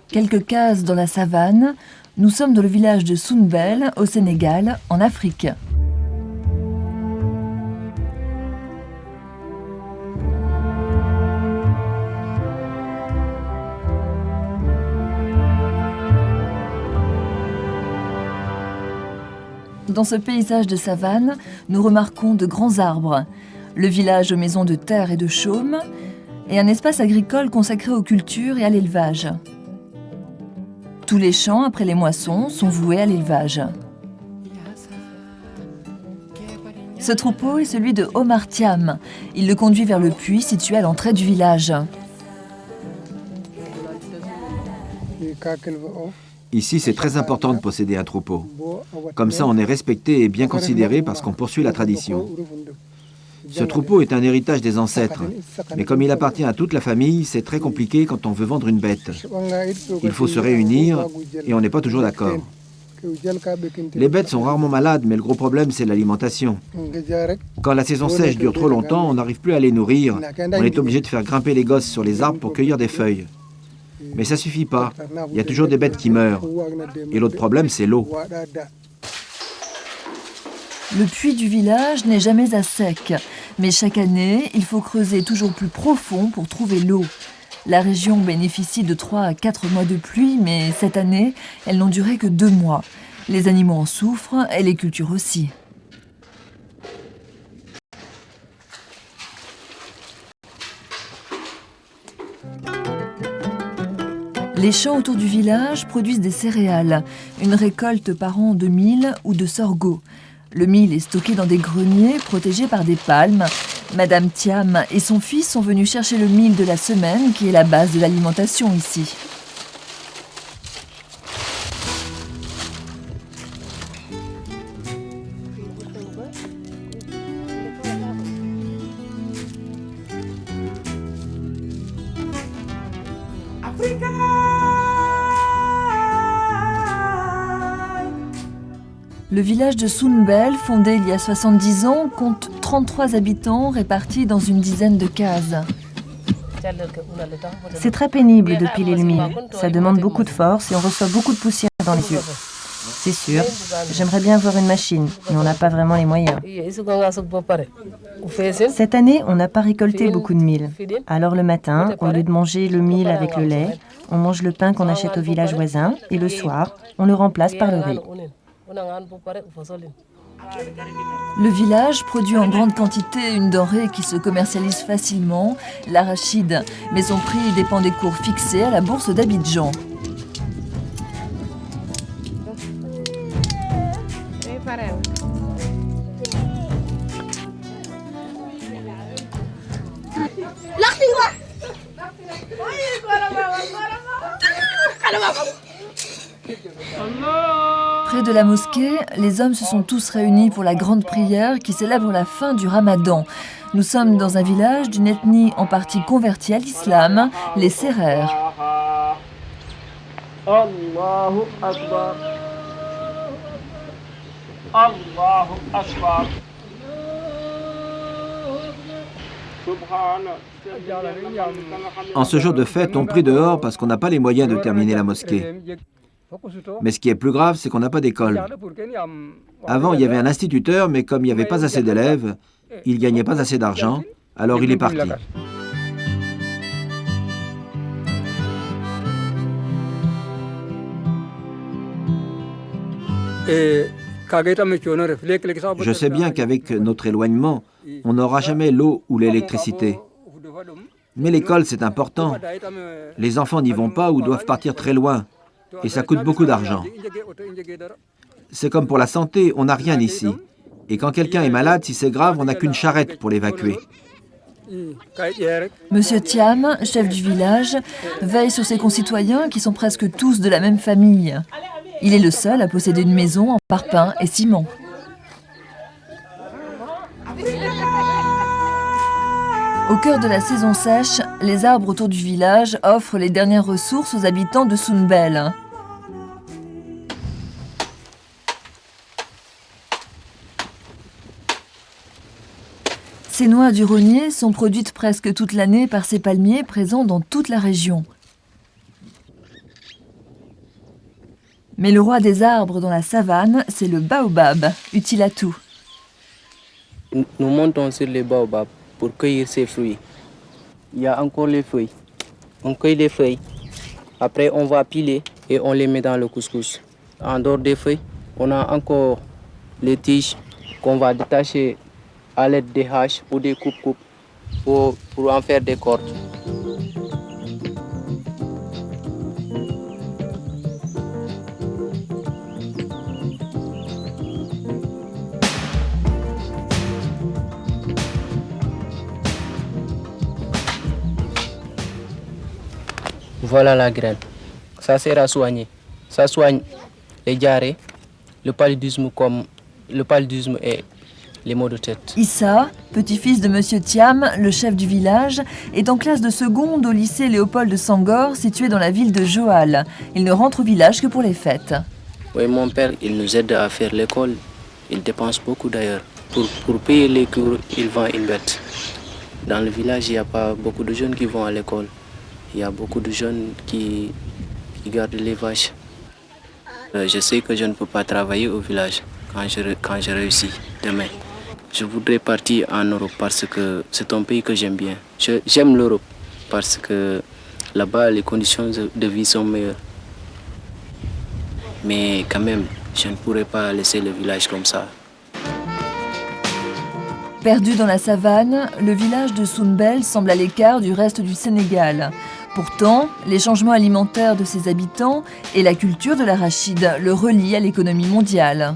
Quelques cases dans la savane, nous sommes dans le village de Sounbel, au Sénégal, en Afrique. Dans ce paysage de savane, nous remarquons de grands arbres, le village aux maisons de terre et de chaume, et un espace agricole consacré aux cultures et à l'élevage. Tous les champs, après les moissons, sont voués à l'élevage. Ce troupeau est celui de Omar Thiam. Il le conduit vers le puits situé à l'entrée du village. Ici, c'est très important de posséder un troupeau. Comme ça, on est respecté et bien considéré parce qu'on poursuit la tradition. Ce troupeau est un héritage des ancêtres, mais comme il appartient à toute la famille, c'est très compliqué quand on veut vendre une bête. Il faut se réunir et on n'est pas toujours d'accord. Les bêtes sont rarement malades, mais le gros problème, c'est l'alimentation. Quand la saison sèche dure trop longtemps, on n'arrive plus à les nourrir. On est obligé de faire grimper les gosses sur les arbres pour cueillir des feuilles. Mais ça suffit pas. Il y a toujours des bêtes qui meurent. Et l'autre problème, c'est l'eau. Le puits du village n'est jamais à sec. Mais chaque année, il faut creuser toujours plus profond pour trouver l'eau. La région bénéficie de 3 à 4 mois de pluie, mais cette année, elles n'ont duré que 2 mois. Les animaux en souffrent et les cultures aussi. Les champs autour du village produisent des céréales, une récolte par an de mil ou de sorgho. Le mil est stocké dans des greniers protégés par des palmes. Madame Thiam et son fils sont venus chercher le mil de la semaine qui est la base de l'alimentation ici. Le village de Sounbel, fondé il y a 70 ans, compte 33 habitants répartis dans une dizaine de cases. C'est très pénible de piler le mil. Ça demande beaucoup de force et on reçoit beaucoup de poussière dans les yeux. C'est sûr, j'aimerais bien avoir une machine, mais on n'a pas vraiment les moyens. Cette année, on n'a pas récolté beaucoup de mil. Alors le matin, au lieu de manger le mil avec le lait, on mange le pain qu'on achète au village voisin et le soir, on le remplace par le riz. Le village produit en grande quantité une denrée qui se commercialise facilement, l'arachide, mais son prix dépend des cours fixés à la bourse d'Abidjan. Près de la mosquée, les hommes se sont tous réunis pour la grande prière qui célèbre la fin du Ramadan. Nous sommes dans un village d'une ethnie en partie convertie à l'islam, les Sérères. Allahu Akbar. Allahu Akbar. En ce jour de fête, on prie dehors parce qu'on n'a pas les moyens de terminer la mosquée. Mais ce qui est plus grave, c'est qu'on n'a pas d'école. Avant, il y avait un instituteur, mais comme il n'y avait pas assez d'élèves, il ne gagnait pas assez d'argent, alors il est parti. Je sais bien qu'avec notre éloignement, on n'aura jamais l'eau ou l'électricité. Mais l'école, c'est important. Les enfants n'y vont pas ou doivent partir très loin. Et ça coûte beaucoup d'argent. C'est comme pour la santé, on n'a rien ici. Et quand quelqu'un est malade, si c'est grave, on n'a qu'une charrette pour l'évacuer. Monsieur Thiam, chef du village, veille sur ses concitoyens qui sont presque tous de la même famille. Il est le seul à posséder une maison en parpaing et ciment. Au cœur de la saison sèche, les arbres autour du village offrent les dernières ressources aux habitants de Sounbel. Ces noix du rognier sont produites presque toute l'année par ces palmiers présents dans toute la région. Mais le roi des arbres dans la savane, c'est le baobab, utile à tout. Nous montons sur les baobabs pour cueillir ces fruits. Il y a encore les feuilles. On cueille les feuilles. Après, on va piler et on les met dans le couscous. En dehors des feuilles, on a encore les tiges qu'on va détacher à l'aide des haches ou des coupes-coupes pour en faire des cordes. Voilà la graine. Ça sert à soigner. Ça soigne les diarrhées, le paludisme et les maux de tête. Issa, petit-fils de Monsieur Thiam, le chef du village, est en classe de seconde au lycée Léopold de Senghor, situé dans la ville de Joal. Il ne rentre au village que pour les fêtes. Oui, mon père, il nous aide à faire l'école. Il dépense beaucoup d'ailleurs. Pour payer les cours, il vend une bête. Dans le village, il n'y a pas beaucoup de jeunes qui vont à l'école. Il y a beaucoup de jeunes qui gardent les vaches. Je sais que je ne peux pas travailler au village quand je réussis demain. Je voudrais partir en Europe parce que c'est un pays que j'aime bien. J'aime l'Europe parce que là-bas, les conditions de vie sont meilleures. Mais quand même, je ne pourrais pas laisser le village comme ça. Perdu dans la savane, le village de Sounbel semble à l'écart du reste du Sénégal. Pourtant, les changements alimentaires de ses habitants et la culture de l'arachide le relient à l'économie mondiale.